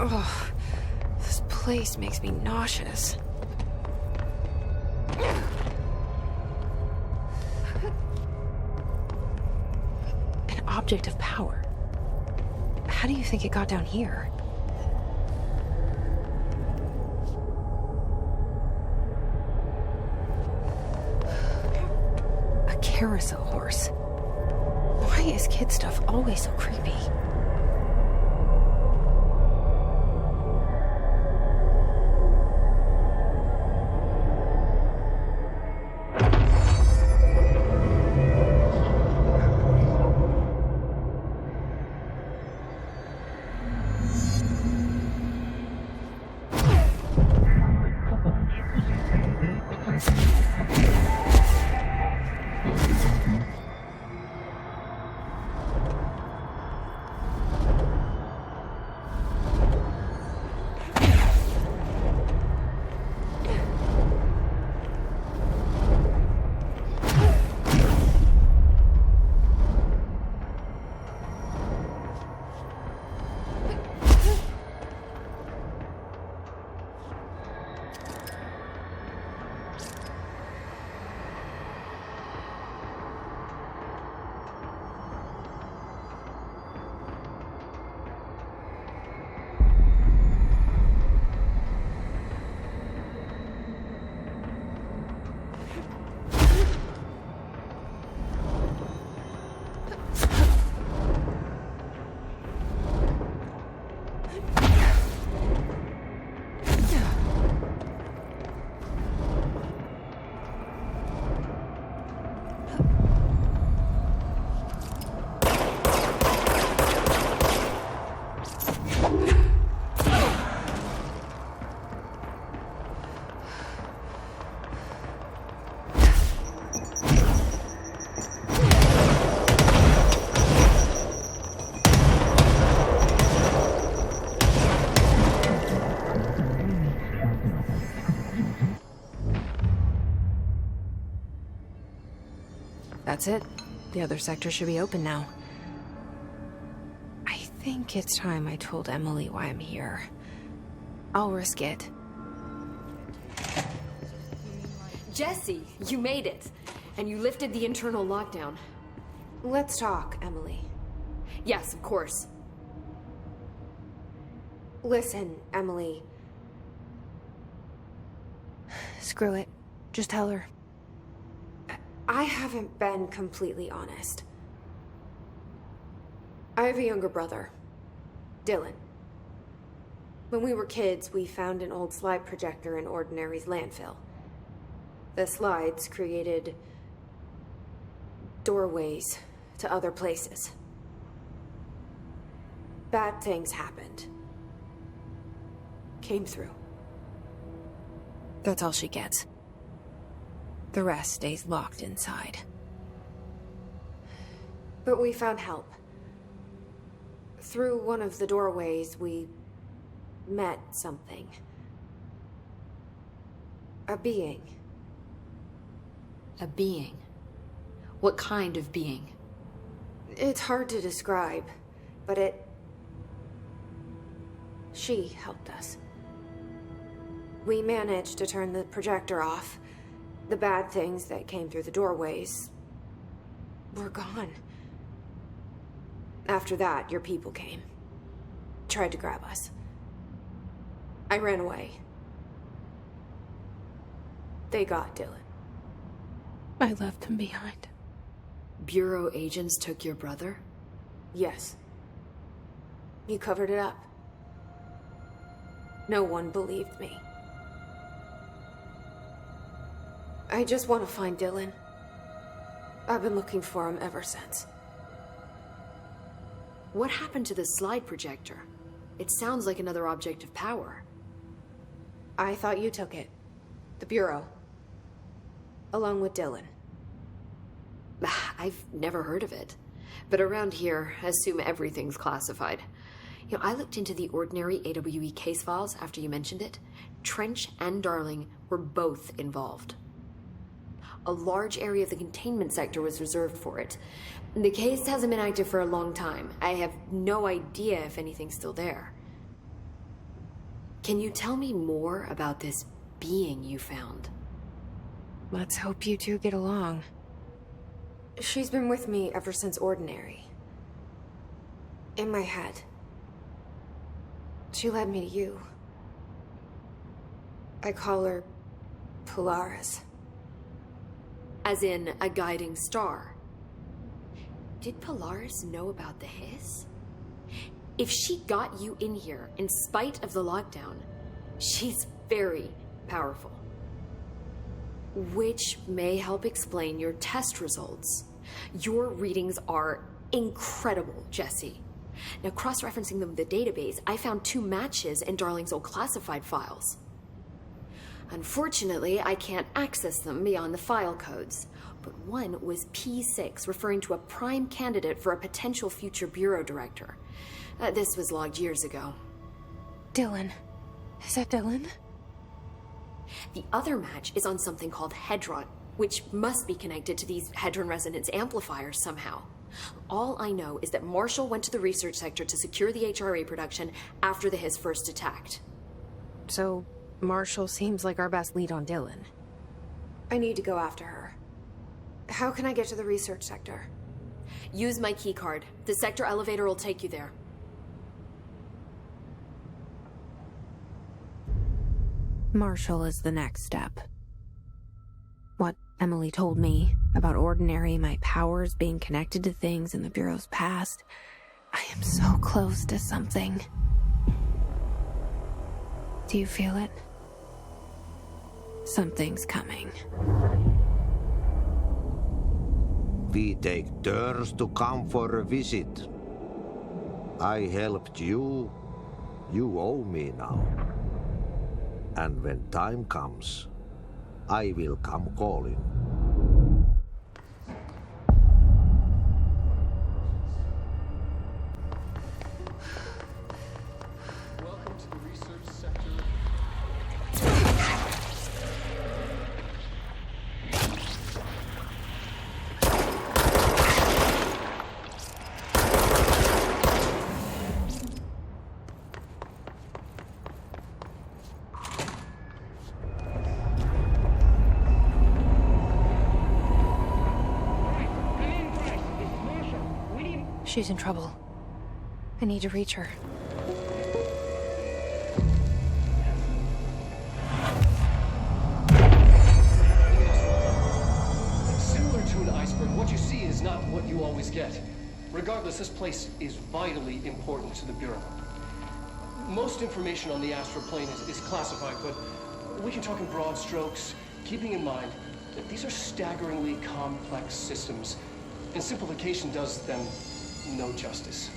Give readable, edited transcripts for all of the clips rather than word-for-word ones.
Ugh, this place makes me nauseous. An object of power. How do you think it got down here? A carousel horse. Why is kid stuff always so creepy? That's it. The other sector should be open now. I think it's time I told Emily why I'm here. I'll risk it. Jesse, you made it. And you lifted the internal lockdown. Let's talk, Emily. Yes, of course. Listen, Emily. Screw it. Just tell her. I haven't been completely honest. I have a younger brother, Dylan. When we were kids, we found an old slide projector in Ordinary's landfill. The slides created doorways to other places. Bad things happened. Came through. That's all she gets. The rest stays locked inside. But we found help. Through one of the doorways, we met something. A being. A being? What kind of being? It's hard to describe, but she helped us. We managed to turn the projector off. The bad things that came through the doorways were gone. After that, your people came. Tried to grab us. I ran away. They got Dylan. I left him behind. Bureau agents took your brother? Yes. You covered it up. No one believed me. I just want to find Dylan. I've been looking for him ever since. What happened to the slide projector? It sounds like another object of power. I thought you took it. The Bureau. Along with Dylan. I've never heard of it. But around here, I assume everything's classified. You know, I looked into the Ordinary AWE case files after you mentioned it. Trench and Darling were both involved. A large area of the containment sector was reserved for it. The case hasn't been active for a long time. I have no idea if anything's still there. Can you tell me more about this being you found? Let's hope you two get along. She's been with me ever since Ordinary. In my head. She led me to you. I call her Polaris. As in a guiding star. Did Polaris know about the hiss? If she got you in here in spite of the lockdown, she's very powerful. Which may help explain your test results. Your readings are incredible, Jesse. Now, cross-referencing them with the database, I found 2 matches in Darling's old classified files. Unfortunately, I can't access them beyond the file codes, but one was P6, referring to a prime candidate for a potential future bureau director. This was logged years ago. Dylan. Is that Dylan? The other match is on something called Hedron, which must be connected to these Hedron resonance amplifiers somehow. All I know is that Marshall went to the research sector to secure the HRA production after the hiss first attacked. So, Marshall seems like our best lead on Dylan. I need to go after her. How can I get to the research sector? Use my keycard. The sector elevator will take you there. Marshall is the next step. What Emily told me about Ordinary, my powers being connected to things in the Bureau's past. I am so close to something. Do you feel it? Something's coming. We take turns to come for a visit. I helped you. You owe me now. And when time comes, I will come calling. Welcome to the research sector. She's in trouble. I need to reach her. Similar to an iceberg, what you see is not what you always get. Regardless, this place is vitally important to the Bureau. Most information on the astral plane is classified, but we can talk in broad strokes, keeping in mind that these are staggeringly complex systems, and simplification does them no justice.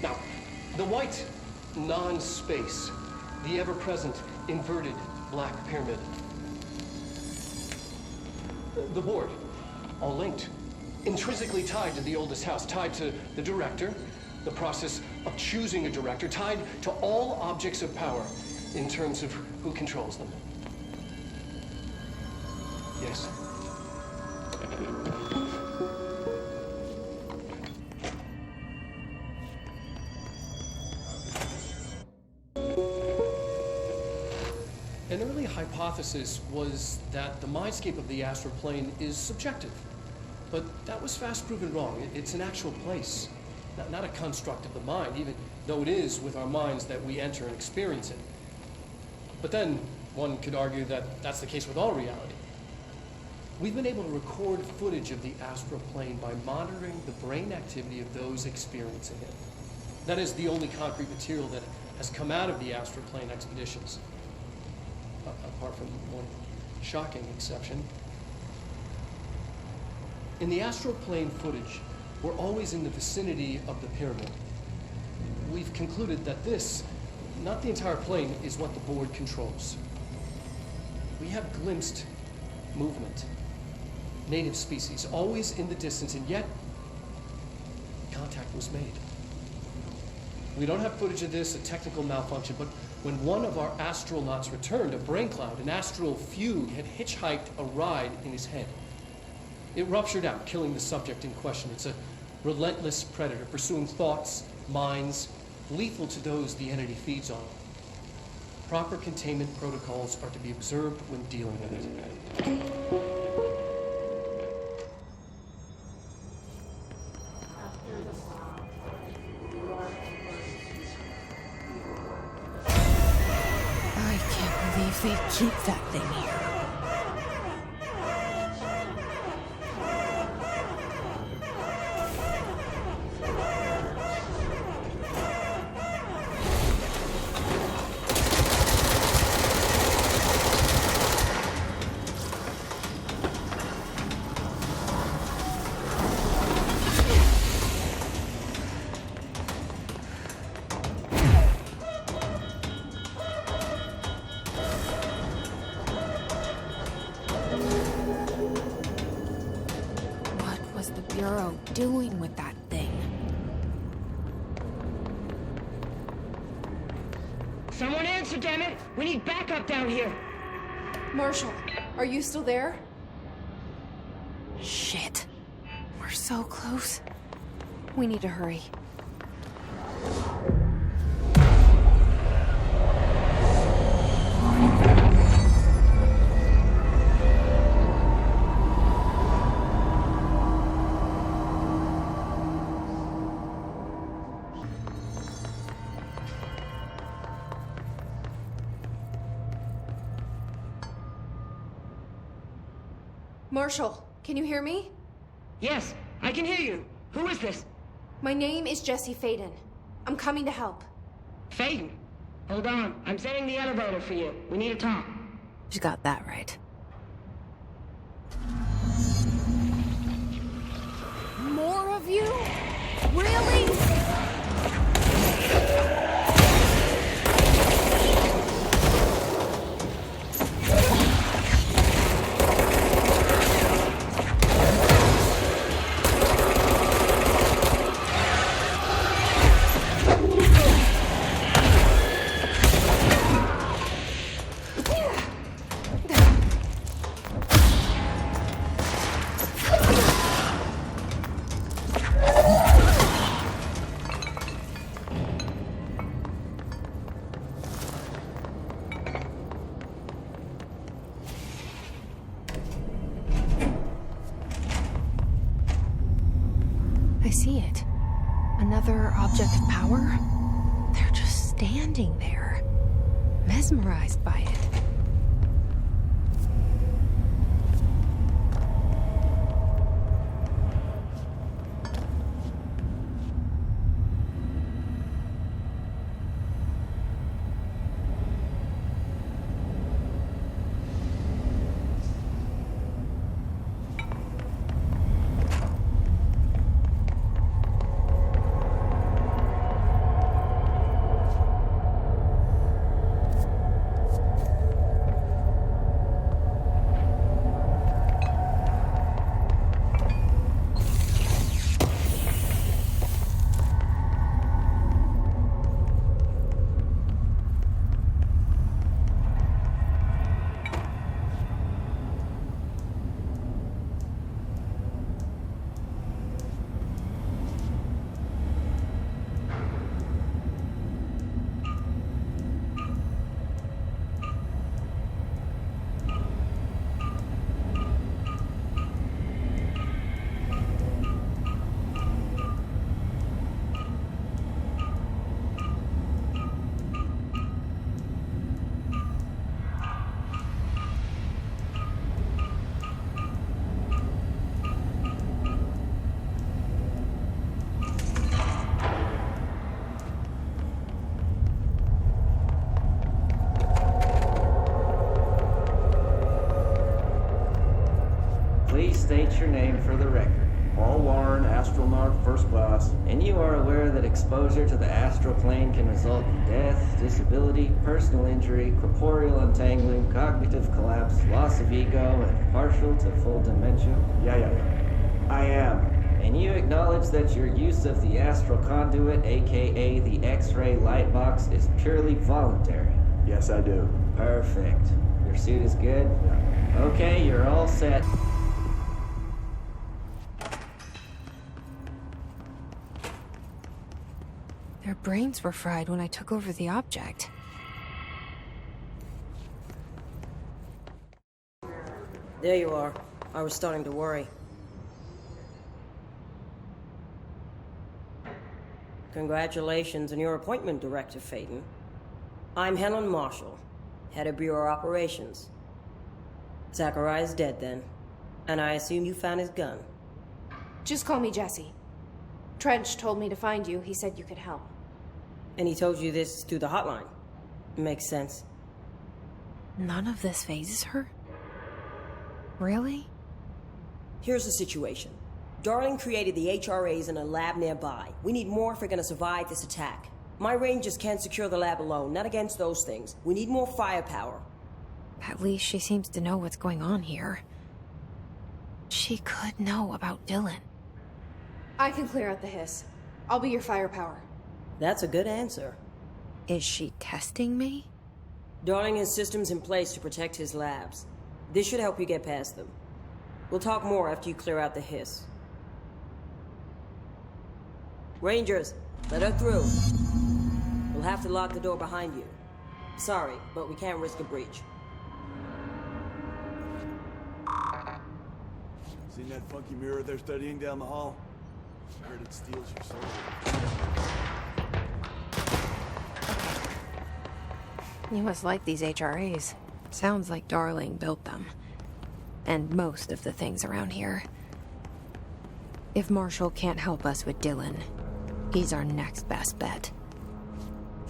Now, the white non-space, the ever-present inverted black pyramid. The board, all linked, intrinsically tied to the oldest house, tied to the director, the process of choosing a director, tied to all objects of power in terms of who controls them. Yes. An early hypothesis was that the mindscape of the astral plane is subjective. But that was fast proven wrong. It's an actual place, not a construct of the mind, even though it is with our minds that we enter and experience it. But then one could argue that that's the case with all reality. We've been able to record footage of the astral plane by monitoring the brain activity of those experiencing it. That is the only concrete material that has come out of the astral plane expeditions. Apart from one shocking exception. In the astral plane footage, we're always in the vicinity of the pyramid. We've concluded that this, not the entire plane, is what the board controls. We have glimpsed movement, native species, always in the distance, and yet contact was made. We don't have footage of this, a technical malfunction, but when one of our astronauts returned, a brain cloud, an astral fugue, had hitchhiked a ride in his head. It ruptured out, killing the subject in question. It's a relentless predator, pursuing thoughts, minds, lethal to those the entity feeds on. Proper containment protocols are to be observed when dealing with it. I can't believe they keep that thing here. Doing with that thing? Someone answer, damn it! We need backup down here! Marshall, are you still there? Shit. We're so close. We need to hurry. Marshall, can you hear me? Yes, I can hear you. Who is this? My name is Jesse Faden. I'm coming to help. Faden? Hold on, I'm setting the elevator for you. We need to talk. She got that right. More of you? Really? I see it. Another object of power? They're just standing there, mesmerized by it. Please state your name for the record. Paul Warren, astronaut, first class. And you are aware that exposure to the astral plane can result in death, disability, personal injury, corporeal untangling, cognitive collapse, loss of ego, and partial to full dementia? Yeah. I am. And you acknowledge that your use of the astral conduit, aka the X-ray light box, is purely voluntary? Yes, I do. Perfect. Your suit is good? Yeah. Okay, you're all set. Their brains were fried when I took over the object. There you are. I was starting to worry. Congratulations on your appointment, Director Phaeton. I'm Helen Marshall, head of Bureau Operations. Zachariah's dead then, and I assume you found his gun. Just call me Jesse. Trench told me to find you. He said you could help. And he told you this through the hotline. Makes sense. None of this phases her? Really? Here's the situation. Darling created the HRAs in a lab nearby. We need more if we're gonna survive this attack. My rangers can't secure the lab alone, not against those things. We need more firepower. At least she seems to know what's going on here. She could know about Dylan. I can clear out the hiss. I'll be your firepower. That's a good answer. Is she testing me? Darling has systems in place to protect his labs. This should help you get past them. We'll talk more after you clear out the hiss. Rangers, let her through. We'll have to lock the door behind you. Sorry, but we can't risk a breach. Seen that funky mirror they're studying down the hall? I heard it steals your soul. You must like these HRAs. Sounds like Darling built them. And most of the things around here. If Marshall can't help us with Dylan, he's our next best bet.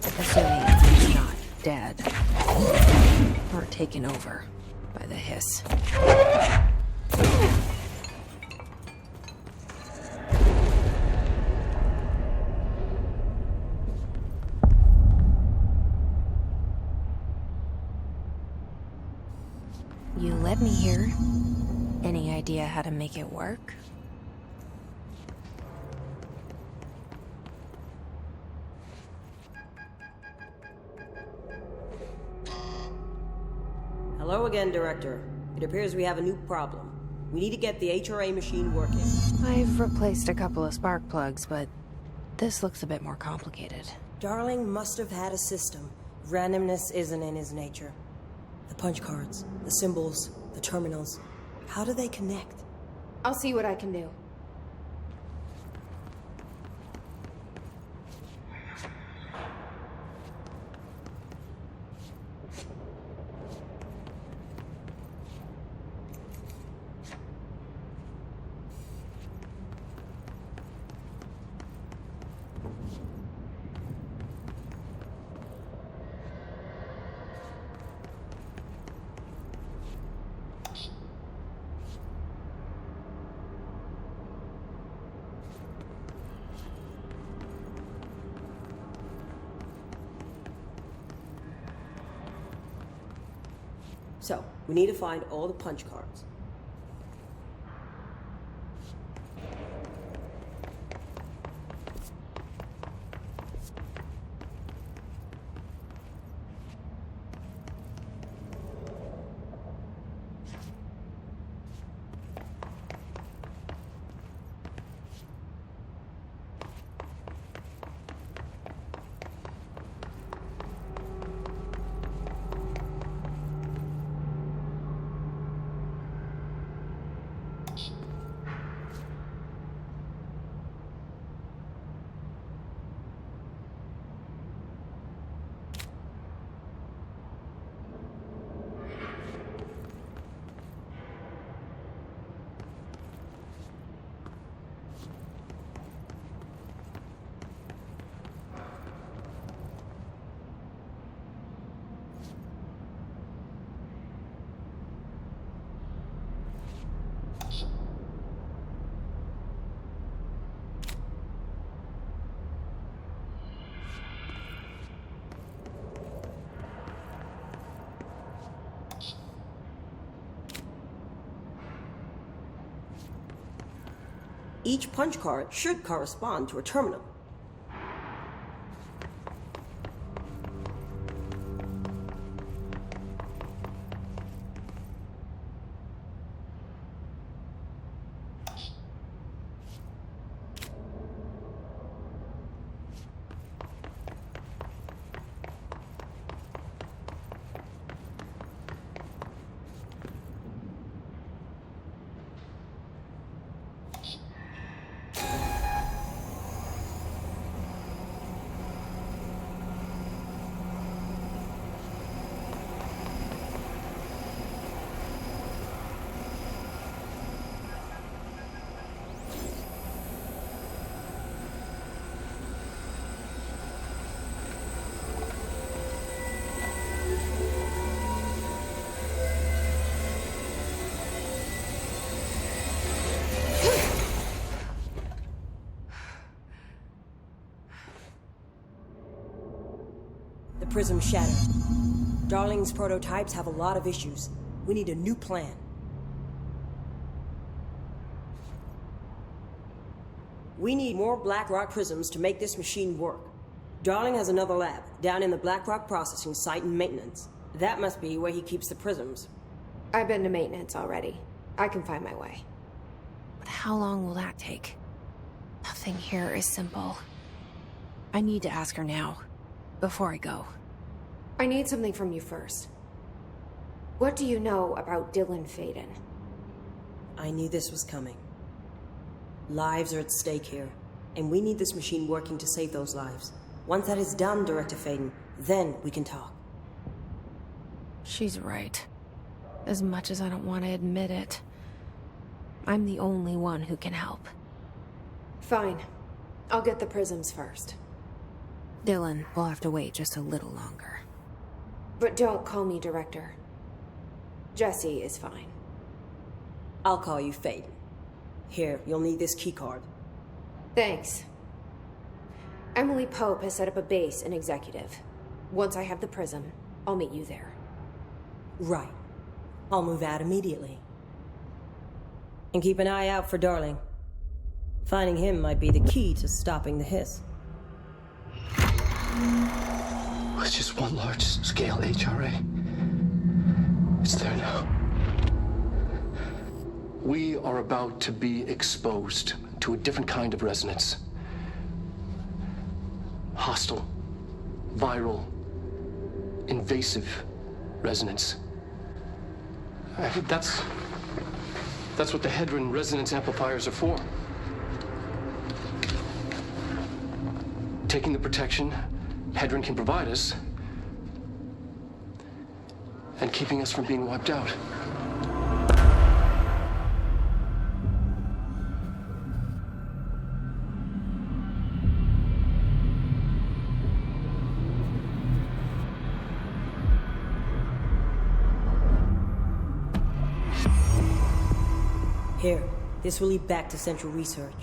Assuming he's not dead. Or taken over by the hiss. You led me here. Any idea how to make it work? Hello again, Director. It appears we have a new problem. We need to get the HRA machine working. I've replaced a couple of spark plugs, but this looks a bit more complicated. Darling must have had a system. Randomness isn't in his nature. The punch cards, the symbols, the terminals. How do they connect? I'll see what I can do. So, we need to find all the punch cards. Each punch card should correspond to a terminal. prism shattered. Darling's prototypes have a lot of issues. We need a new plan. We need more Blackrock prisms to make this machine work. Darling has another lab, down in the Blackrock processing site in maintenance. That must be where he keeps the prisms. I've been to maintenance already. I can find my way. But how long will that take? Nothing here is simple. I need to ask her now, before I go. I need something from you first. What do you know about Dylan Faden? I knew this was coming. Lives are at stake here, and we need this machine working to save those lives. Once that is done, Director Faden, then we can talk. She's right. As much as I don't want to admit it, I'm the only one who can help. Fine. I'll get the prisms first. Dylan will have to wait just a little longer. But don't call me Director. Jesse is fine. I'll call you Faden. Here, you'll need this keycard. Thanks. Emily Pope has set up a base in Executive. Once I have the prism, I'll meet you there. Right. I'll move out immediately. And keep an eye out for Darling. Finding him might be the key to stopping the hiss. It's just one large-scale HRA. It's there now. We are about to be exposed to a different kind of resonance. Hostile, viral, invasive resonance. I think that's what the Hedron resonance amplifiers are for. Taking the protection Hedron can provide us and keeping us from being wiped out. Here, this will lead back to Central Research.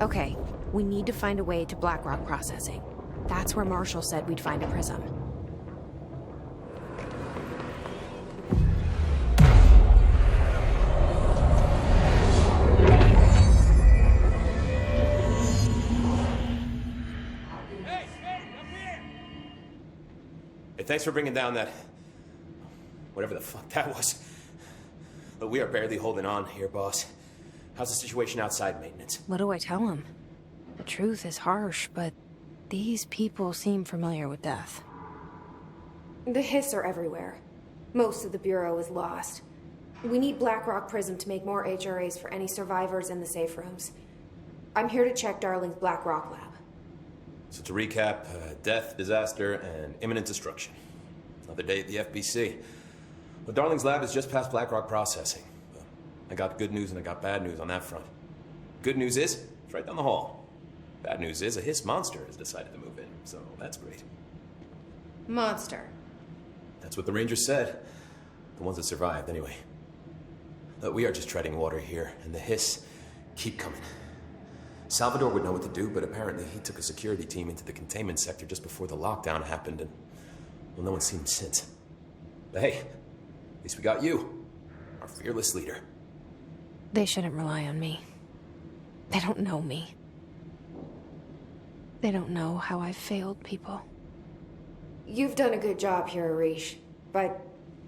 Okay, we need to find a way to Blackrock processing. That's where Marshall said we'd find a prism. Hey, thanks for bringing down that... whatever the fuck that was. But we are barely holding on here, boss. How's the situation outside maintenance? What do I tell him? The truth is harsh, but these people seem familiar with death. The Hiss are everywhere. Most of the Bureau is lost. We need Blackrock Prism to make more HRAs for any survivors in the safe rooms. I'm here to check Darling's Blackrock lab. So to recap, death, disaster, and imminent destruction. Another day at the FBC. Well, Darling's lab is just past Blackrock processing. But I got good news and I got bad news on that front. Good news is, it's right down the hall. Bad news is, a Hiss monster has decided to move in, so that's great. Monster. That's what the Rangers said. The ones that survived, anyway. But we are just treading water here, and the Hiss keep coming. Salvador would know what to do, but apparently he took a security team into the containment sector just before the lockdown happened, and, well, no one's seen him since. But hey, at least we got you, our fearless leader. They shouldn't rely on me. They don't know me. They don't know how I've failed people. You've done a good job here, Arish, but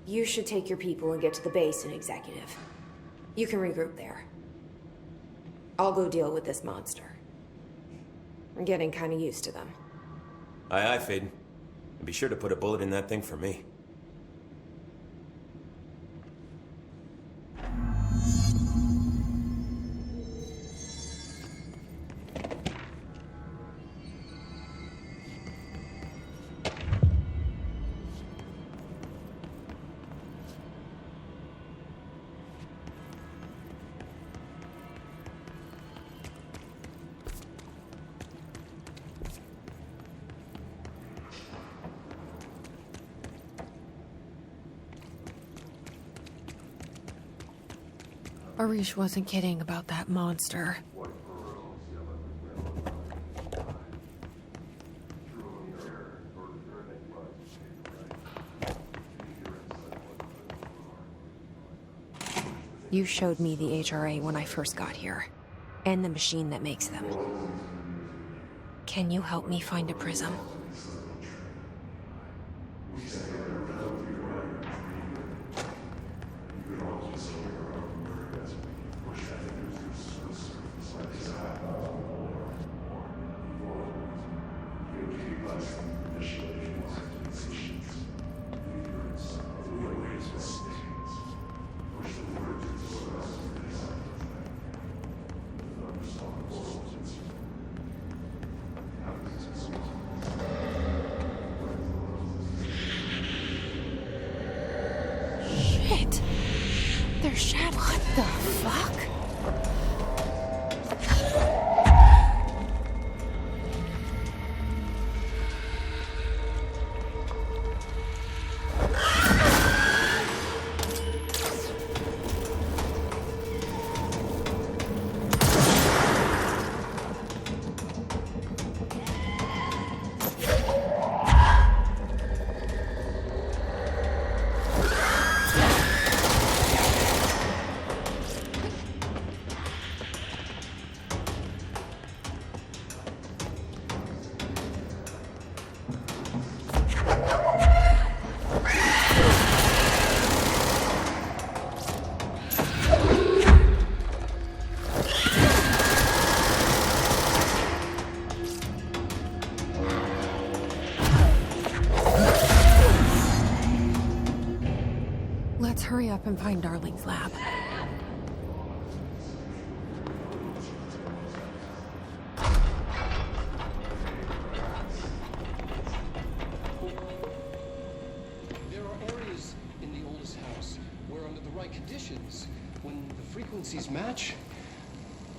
you should take your people and get to the base in Executive. You can regroup there. I'll go deal with this monster. I'm getting kind of used to them. Aye, aye, Faden. And be sure to put a bullet in that thing for me. Arish wasn't kidding about that monster. You showed me the HRA when I first got here, and the machine that makes them. Can you help me find a prism? Shit! They're shadows. What the fuck? Let's hurry up and find Darling's lab. There are areas in the oldest house where, under the right conditions, when the frequencies match,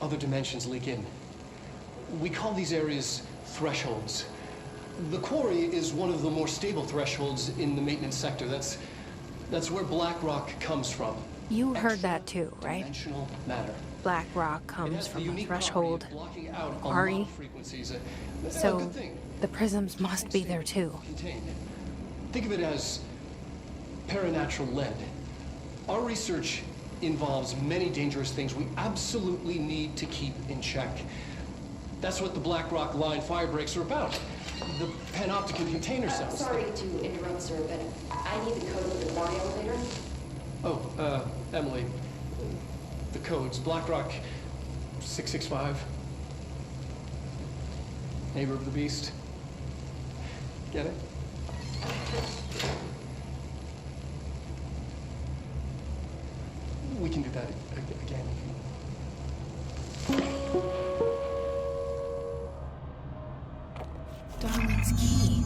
other dimensions leak in. We call these areas thresholds. The quarry is one of the more stable thresholds in the maintenance sector. That's where Blackrock comes from. You heard that too, right? Dimensional matter. Blackrock comes from a threshold. Ari. So So the prisms must be there too. Think of it as paranatural lead. Our research involves many dangerous things we absolutely need to keep in check. That's what the Blackrock line fire breaks are about. The panopticon container cells. Sorry to interrupt, sir, but I need the code for the quarry elevator. Oh, Emily, codes. BlackRock 665. Neighbor of the beast. Get it? We can do that again. Darling's key.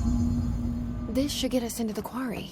This should get us into the quarry.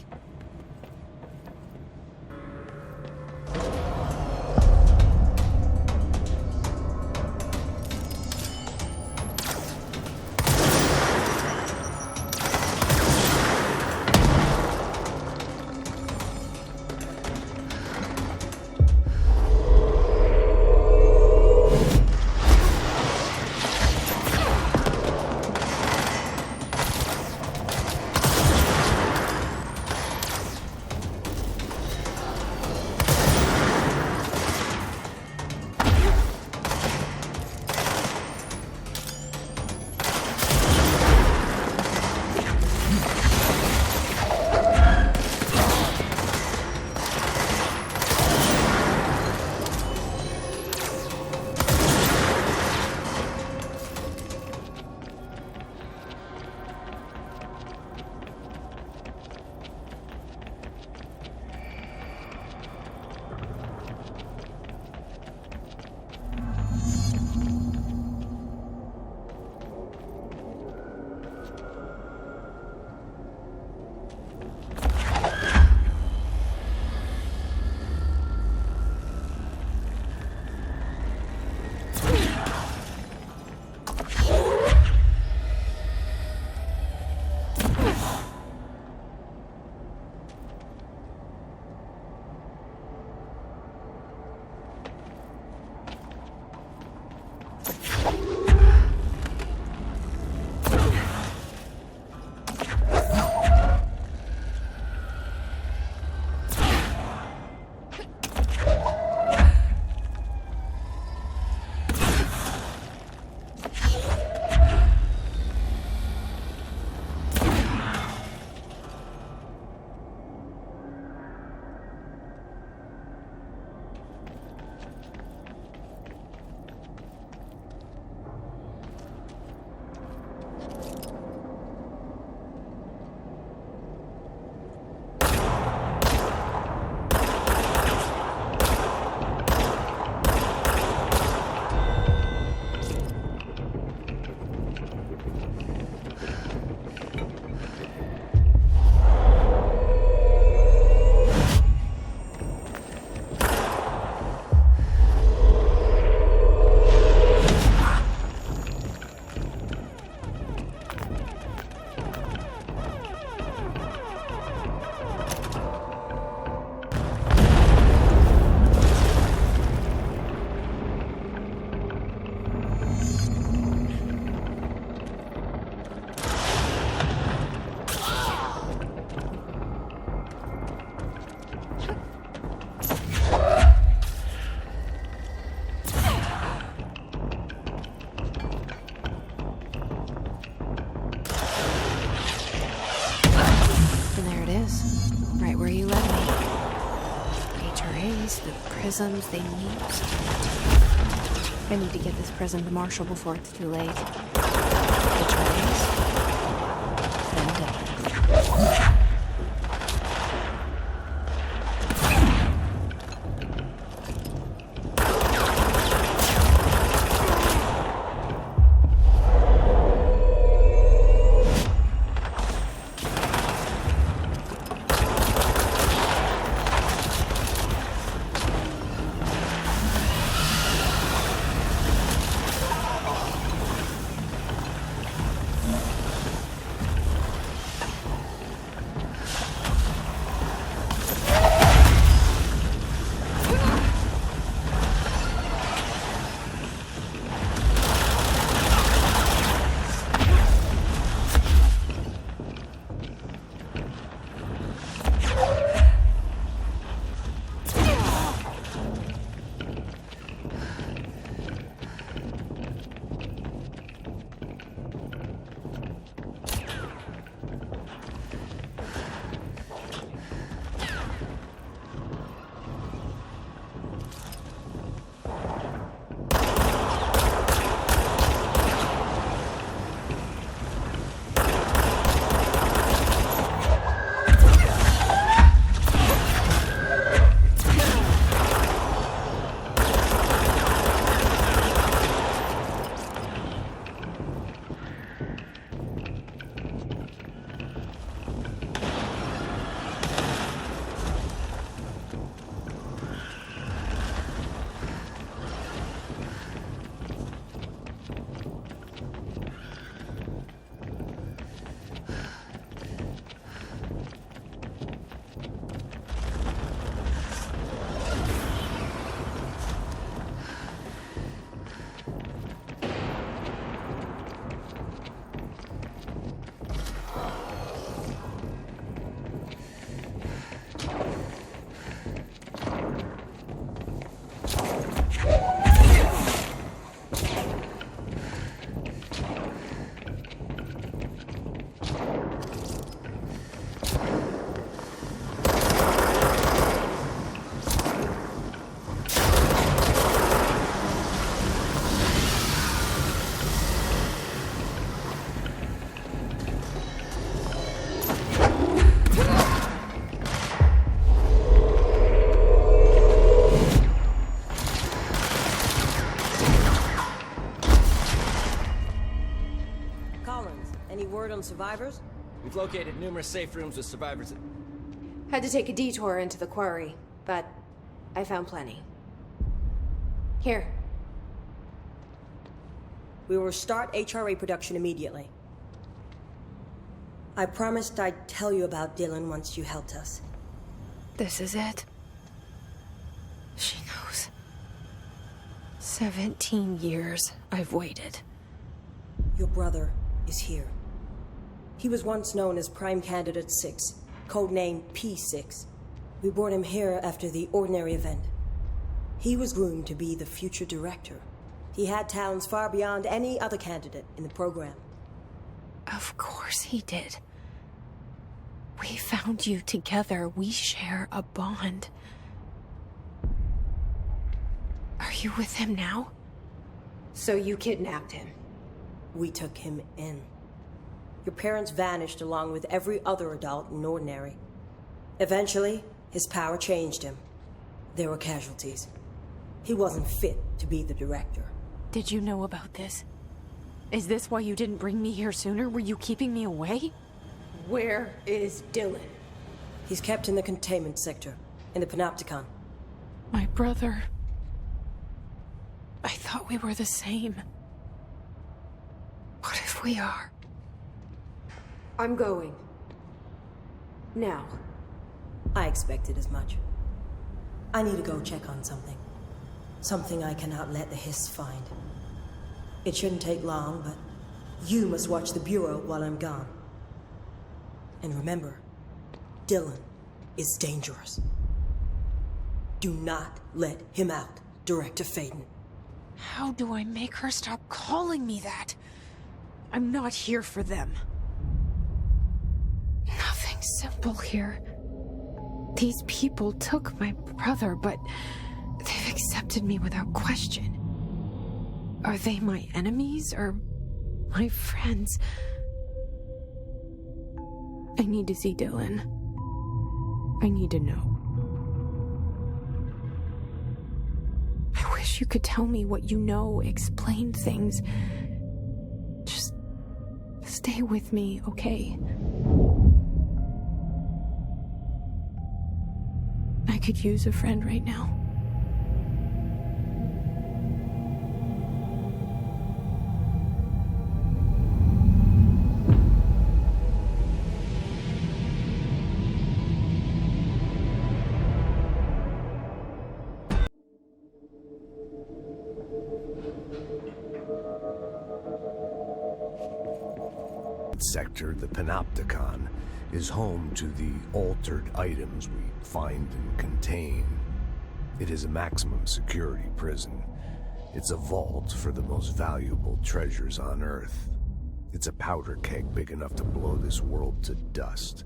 Prisms they used. I need to get this prism to Marshall before it's too late. The trays. Then death. word on survivors? We've located numerous safe rooms with survivors. Had to take a detour into the quarry, but I found plenty. Here. We will start HRA production immediately. I promised I'd tell you about Dylan once you helped us. This is it. She knows. 17 years I've waited. Your brother is here. He was once known as Prime Candidate 6, codenamed P6. We brought him here after the ordinary event. He was groomed to be the future director. He had talents far beyond any other candidate in the program. Of course he did. We found you together. We share a bond. Are you with him now? So you kidnapped him? We took him in. Your parents vanished along with every other adult in Ordinary. Eventually, his power changed him. There were casualties. He wasn't fit to be the director. Did you know about this? Is this why you didn't bring me here sooner? Were you keeping me away? Where is Dylan? He's kept in the containment sector, in the Panopticon. My brother. I thought we were the same. What if we are? I'm going. Now. I expected as much. I need to go check on something. Something I cannot let the Hiss find. It shouldn't take long, but you must watch the Bureau while I'm gone. And remember, Dylan is dangerous. Do not let him out, Director Faden. How do I make her stop calling me that? I'm not here for them. Nothing simple here. These people took my brother, but they've accepted me without question. Are they my enemies or my friends? I need to see Dylan. I need to know. I wish you could tell me what you know, explain things. Just stay with me, okay? I could use a friend right now. Sector, the Panopticon, is home to the altered items we find and contain. It is a maximum security prison. It's a vault for the most valuable treasures on Earth. It's a powder keg big enough to blow this world to dust.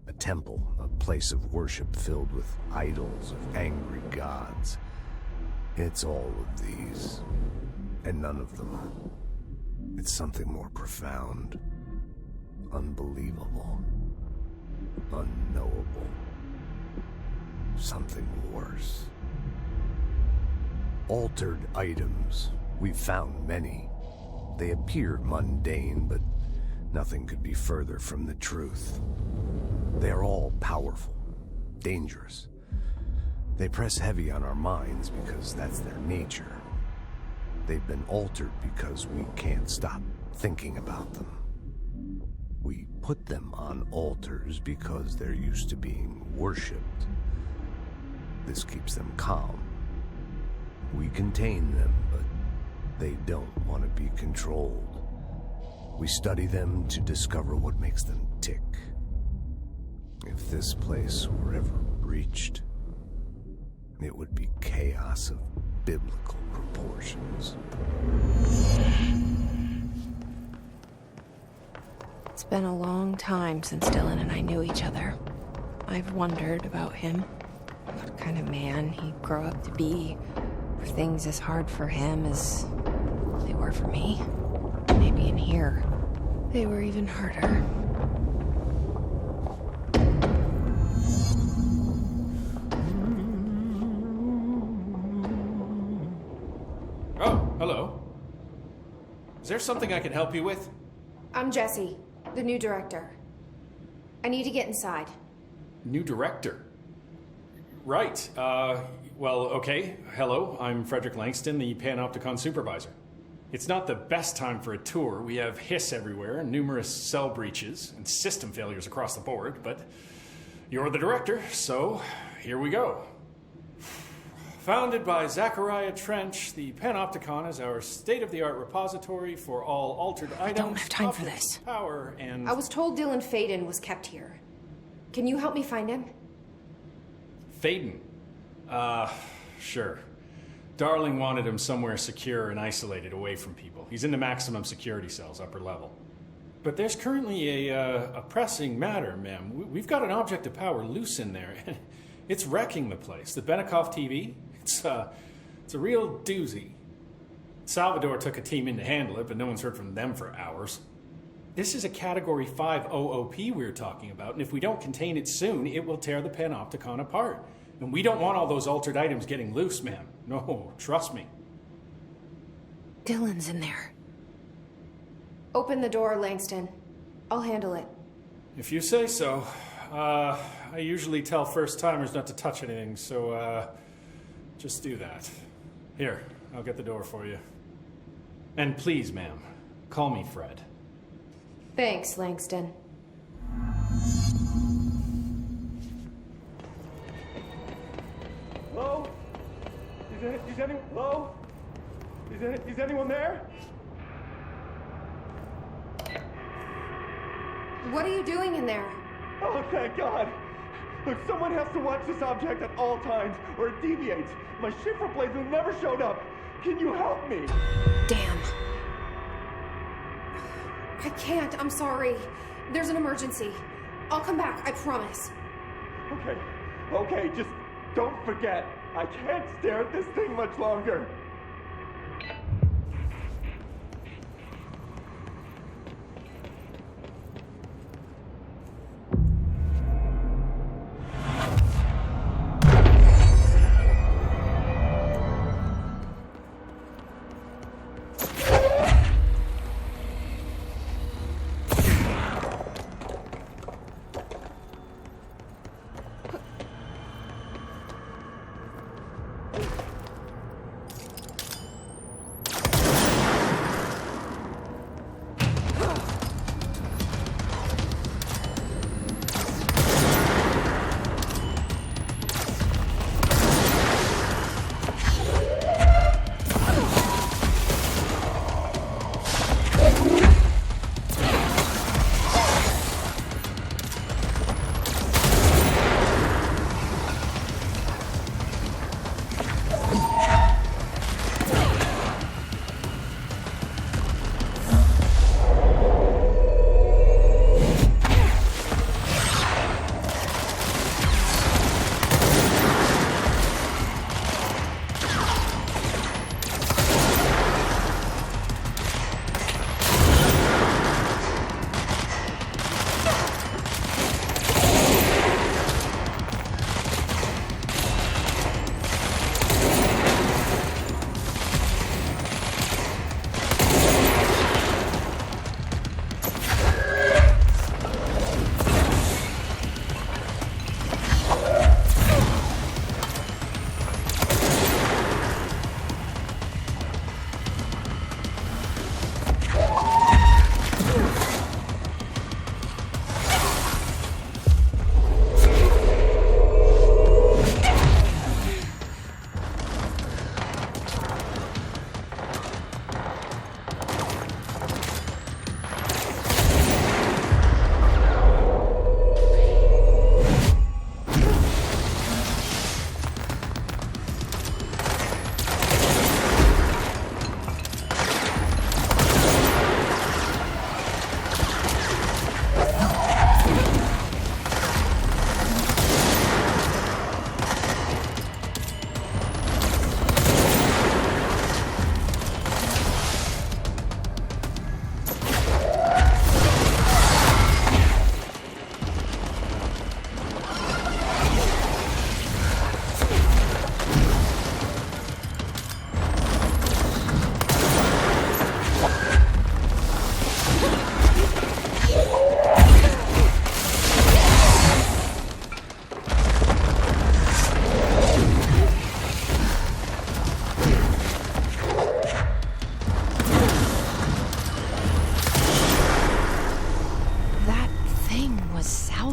A temple, a place of worship filled with idols of angry gods. It's all of these, and none of them. It's something more profound. Unbelievable. Unknowable. Something worse. Altered items. We've found many. They appear mundane, but nothing could be further from the truth. They are all powerful, dangerous. They press heavy on our minds because that's their nature. They've been altered because we can't stop thinking about them. We put them on altars because they're used to being worshipped. This keeps them calm. We contain them, but they don't want to be controlled. We study them to discover what makes them tick. If this place were ever breached, it would be chaos of biblical proportions. It's been a long time since Dylan and I knew each other. I've wondered about him. What kind of man he'd grow up to be. Were things as hard for him as they were for me? Maybe in here, they were even harder. Oh, hello. Is there something I can help you with? I'm Jessie. The new director. I need to get inside. New director? Right. Well, okay. Hello, I'm Frederick Langston, the Panopticon supervisor. It's not the best time for a tour. We have hiss everywhere, numerous cell breaches, and system failures across the board, but you're the director, so here we go. Founded by Zachariah Trench, the Panopticon is our state-of-the-art repository for all altered items. I don't have time for this. Power and... I was told Dylan Faden was kept here. Can you help me find him? Faden? Sure. Darling wanted him somewhere secure and isolated away from people. He's in the maximum security cells, upper level. But there's currently a pressing matter, ma'am. We've got an object of power loose in there. It's wrecking the place. The Benikoff TV, it's a real doozy. Salvador took a team in to handle it, but no one's heard from them for hours. This is a Category 5 OOP we're talking about, and if we don't contain it soon, it will tear the Panopticon apart. And we don't want all those altered items getting loose, ma'am. No, trust me. Dylan's in there. Open the door, Langston. I'll handle it. If you say so. I usually tell first-timers not to touch anything, so, just do that. Here, I'll get the door for you. And please, ma'am, call me Fred. Thanks, Langston. Hello? Hello? Is anyone there? What are you doing in there? Oh, thank God! Look, someone has to watch this object at all times, or it deviates. My shifter blazer never showed up. Can you help me? Damn. I can't, I'm sorry. There's an emergency. I'll come back, I promise. Okay, just don't forget. I can't stare at this thing much longer.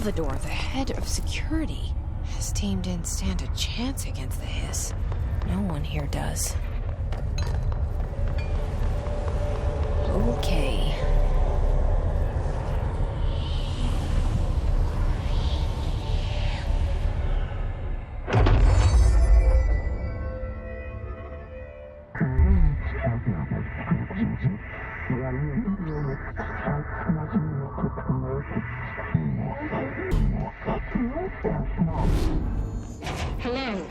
Salvador, the head of security. His team didn't stand a chance against the Hiss. No one here does. Okay. Hello?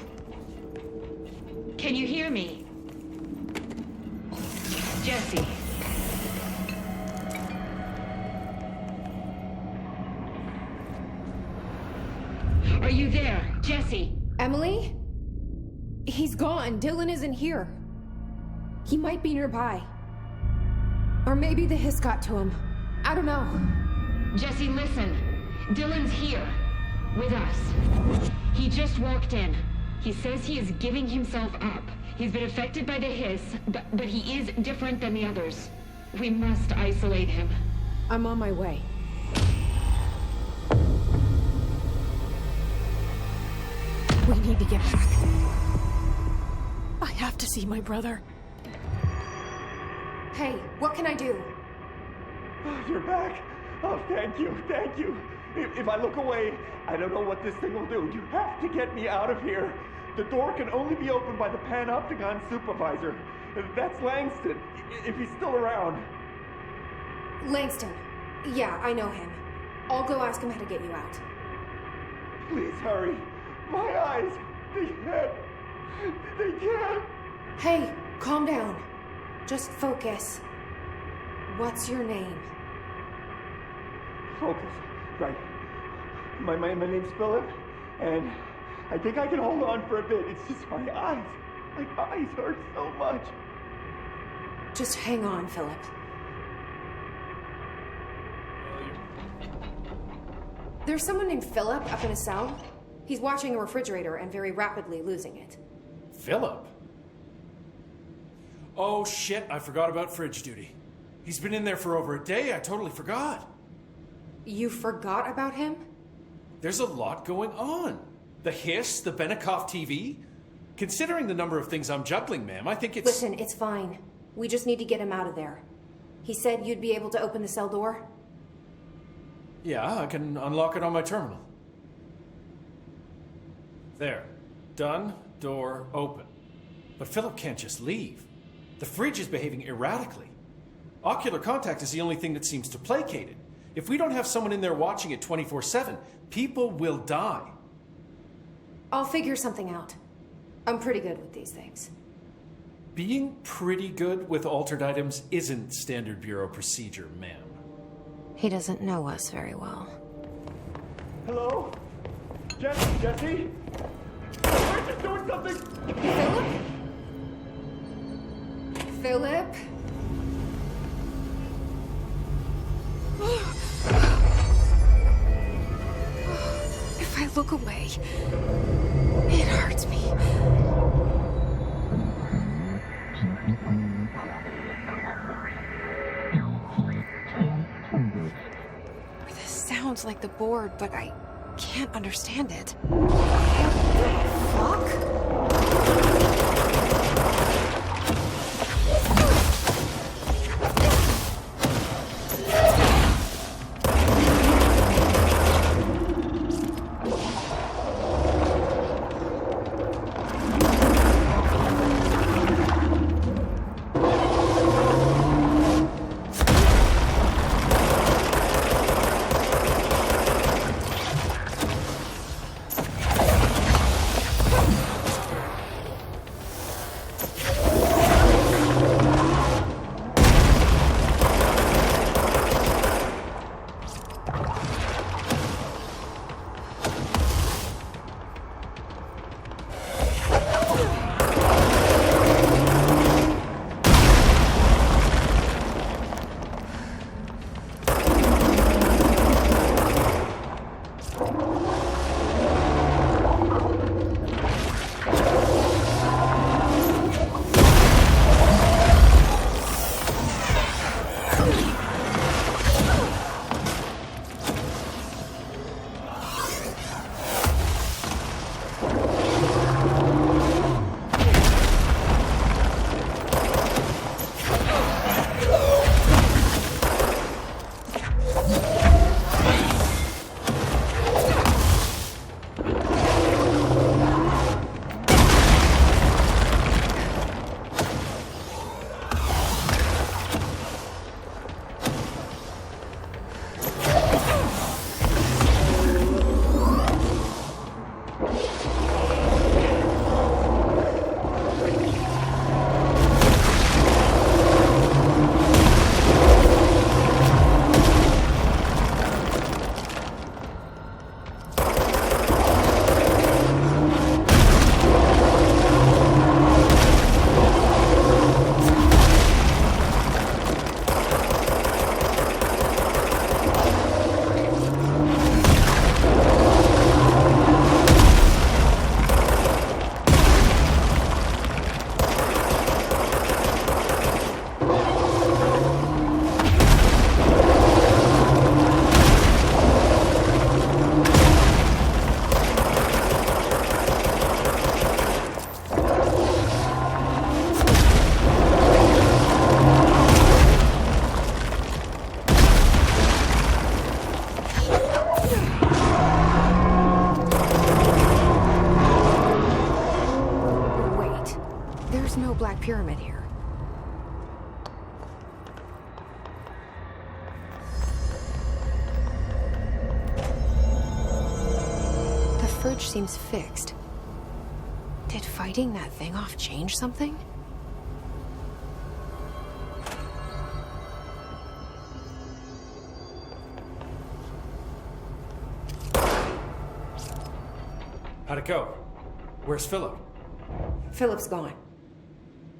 Can you hear me? Jesse. Are you there, Jesse? Emily? He's gone. Dylan isn't here. He might be nearby. Or maybe the Hiss got to him. I don't know. Jesse, listen. Dylan's here. With us. He just walked in. He says he is giving himself up. He's been affected by the Hiss, but he is different than the others. We must isolate him. I'm on my way. We need to get back. I have to see my brother. Hey, what can I do? Oh, you're back. Oh, thank you, thank you. If I look away, I don't know what this thing will do. You have to get me out of here. The door can only be opened by the Panopticon supervisor. That's Langston, if he's still around. Langston. Yeah, I know him. I'll go ask him how to get you out. Please hurry. My eyes, they can't. Hey, calm down. Just focus. What's your name? Focus. Right. My name's Philip, and I think I can hold on for a bit. It's just my eyes. My eyes hurt so much. Just hang on, Philip. There's someone named Philip up in a cell. He's watching a refrigerator and very rapidly losing it. Philip? Oh shit, I forgot about fridge duty. He's been in there for over a day, I totally forgot. You forgot about him? There's a lot going on. The Hiss, the Benikoff TV. Considering the number of things I'm juggling, ma'am, I think it's... Listen, it's fine. We just need to get him out of there. He said you'd be able to open the cell door? Yeah, I can unlock it on my terminal. There. Done. Door open. But Philip can't just leave. The fridge is behaving erratically. Ocular contact is the only thing that seems to placate it. If we don't have someone in there watching it 24/7, people will die. I'll figure something out. I'm pretty good with these things. Being pretty good with altered items isn't standard Bureau procedure, ma'am. He doesn't know us very well. Hello? Jesse? We're just doing something! Philip? Philip? If I look away, it hurts me. This sounds like the board, but I can't understand it. Fuck? black pyramid here. The fridge seems fixed. Did fighting that thing off change something? How'd it go? Where's Philip? Philip's gone.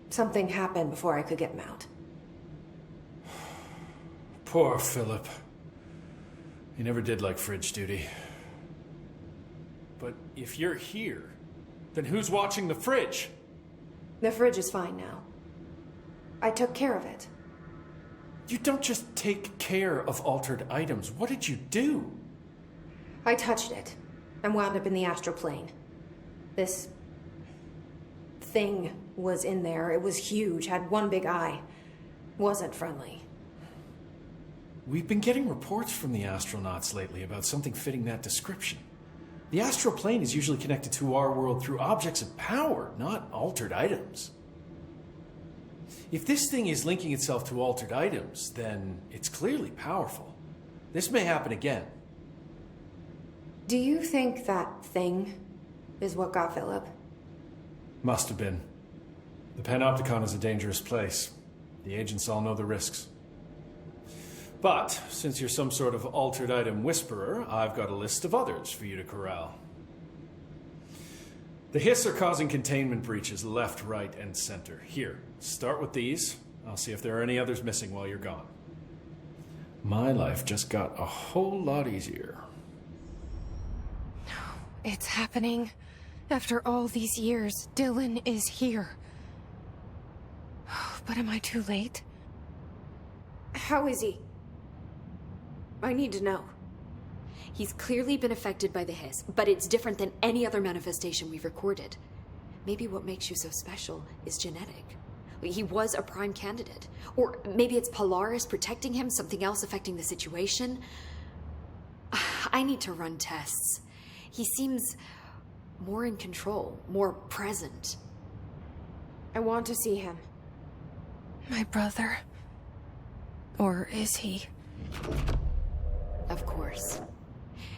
Something happened before I could get him out. Poor Philip. He never did like fridge duty. But if you're here, then who's watching the fridge? The fridge is fine now. I took care of it. You don't just take care of altered items. What did you do? I touched it and wound up in the astral plane. This thing was in there. It was huge, had one big eye. Wasn't friendly. We've been getting reports from the astronauts lately about something fitting that description. The astral plane is usually connected to our world through objects of power, not altered items. If this thing is linking itself to altered items, then it's clearly powerful. This may happen again. Do you think that thing is what got Philip? Must have been. The Panopticon is a dangerous place. The agents all know the risks. But, since you're some sort of altered item whisperer, I've got a list of others for you to corral. The Hiss are causing containment breaches left, right, and center. Here, start with these. I'll see if there are any others missing while you're gone. My life just got a whole lot easier. It's happening. After all these years, Dylan is here. But am I too late? How is he? I need to know. He's clearly been affected by the Hiss, but it's different than any other manifestation we've recorded. Maybe what makes you so special is genetic. He was a prime candidate. Or maybe it's Polaris protecting him, something else affecting the situation. I need to run tests. He seems more in control, more present. I want to see him. My brother? Or is he? Of course.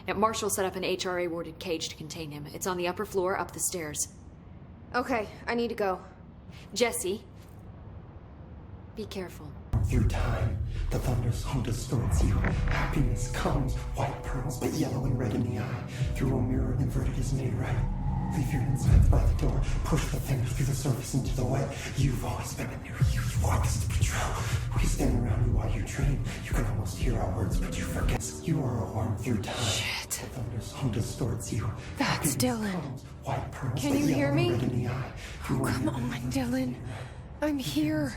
Now, Marshall set up an HRA-warded cage to contain him. It's on the upper floor, up the stairs. Okay, I need to go. Jesse, be careful. Through time, the thunder's home distorts you. Happiness comes, white pearls, but yellow and red in the eye. Through a mirror, inverted is made right. Leave your insides by the door. Push the fingers through the surface into the wet. You've always been a new you. You walk us to patrol. We stand around you while you dream. You can almost hear our words, but you forget. You are a worm through time. Shit. The thunder's home distorts you. That's Dylan. Comes, white pearls, Can but you hear yellow me? and red in the eye. Oh, come on, Dylan. I'm here.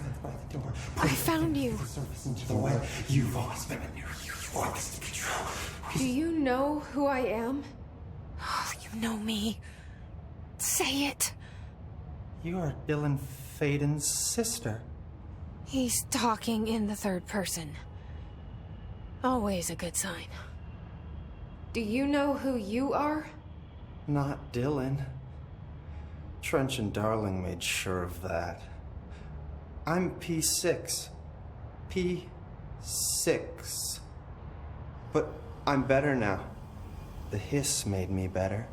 I found you. Surface into the wet. You've always been a new you. You walk us to patrol. Do you know who I am? Oh, you know me. Say it. You are Dylan Faden's sister. He's talking in the third person. Always a good sign. Do you know who you are? Not Dylan. Trench and Darling made sure of that. I'm P6. P6. But I'm better now. The Hiss made me better.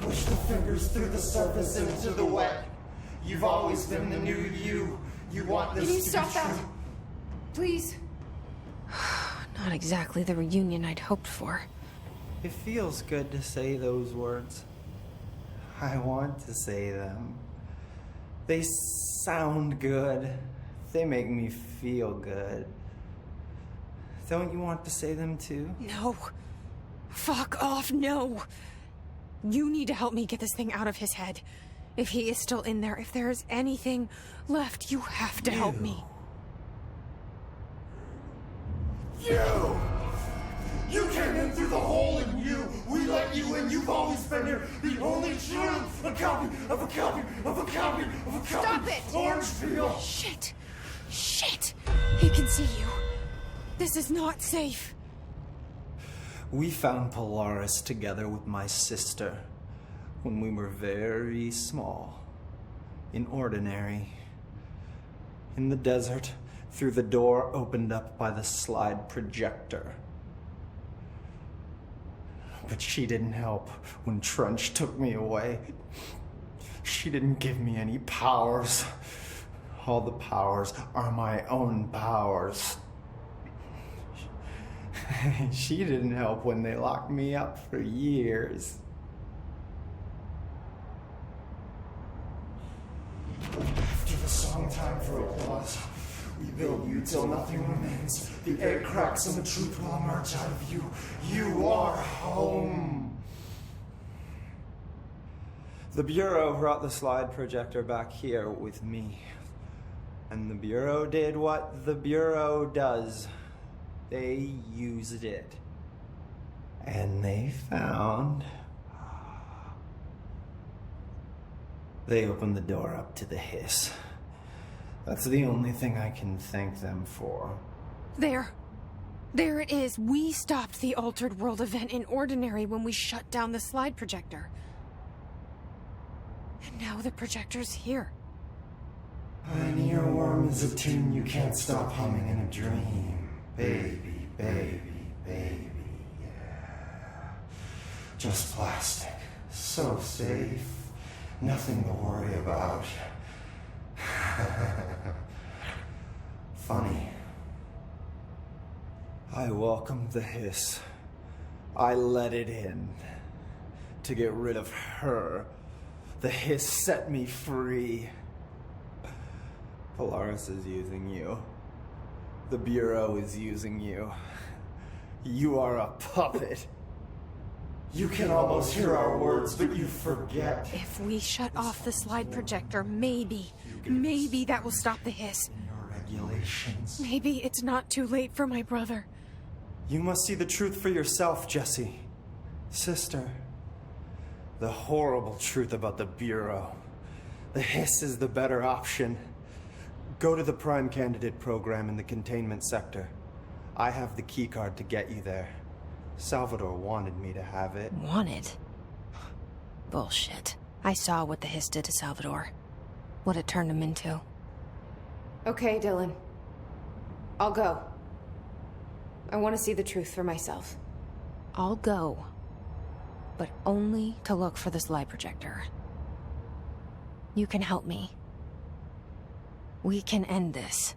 Push the fingers through the surface into the wet. You've always been the new you. You want this Can you to stop be that? true. Please. Not exactly the reunion I'd hoped for. It feels good to say those words. I want to say them. They sound good. They make me feel good. Don't you want to say them too? No. Fuck off, no. You need to help me get this thing out of his head. If he is still in there, if there is anything left, you have to help me. You! You came in through the hole in you! We let you in, you've always been here! The only true! A copy of a copy of a copy of a copy! Stop it! Orange peel! Shit. Shit. He can see you. This is not safe. We found Polaris together with my sister when we were very small. in Ordinary. In the desert, through the door opened up by the slide projector. But she didn't help when Trench took me away. She didn't give me any powers. All the powers are my own powers. She didn't help when they locked me up for years. After the song time for applause, we build you till nothing remains. The air cracks and the truth will emerge out of you. You are home. The Bureau brought the slide projector back here with me. And the Bureau did what the Bureau does. They used it. And they found... They opened the door up to the hiss. That's the only thing I can thank them for. There it is. We stopped the Altered World event in Ordinary when we shut down the slide projector. And now the projector's here. An earworm is a tune you can't stop humming in a dream. Baby, baby, baby, yeah. Just plastic. So safe. Nothing to worry about. Funny. I welcomed the hiss. I let it in. To get rid of her. The hiss set me free. Polaris is using you. The Bureau is using you. You are a puppet. You can almost hear our words, but you forget. If we shut off the slide projector, maybe that will stop the hiss. Your regulations. Maybe it's not too late for my brother. You must see the truth for yourself, Jessie. Sister. The horrible truth about the Bureau. The hiss is the better option. Go to the Prime Candidate program in the containment sector. I have the keycard to get you there. Salvador wanted me to have it. Wanted? Bullshit. I saw what the hiss did to Salvador. What it turned him into. Okay, Dylan. I'll go. I want to see the truth for myself. I'll go. But only to look for the slide projector. You can help me. We can end this.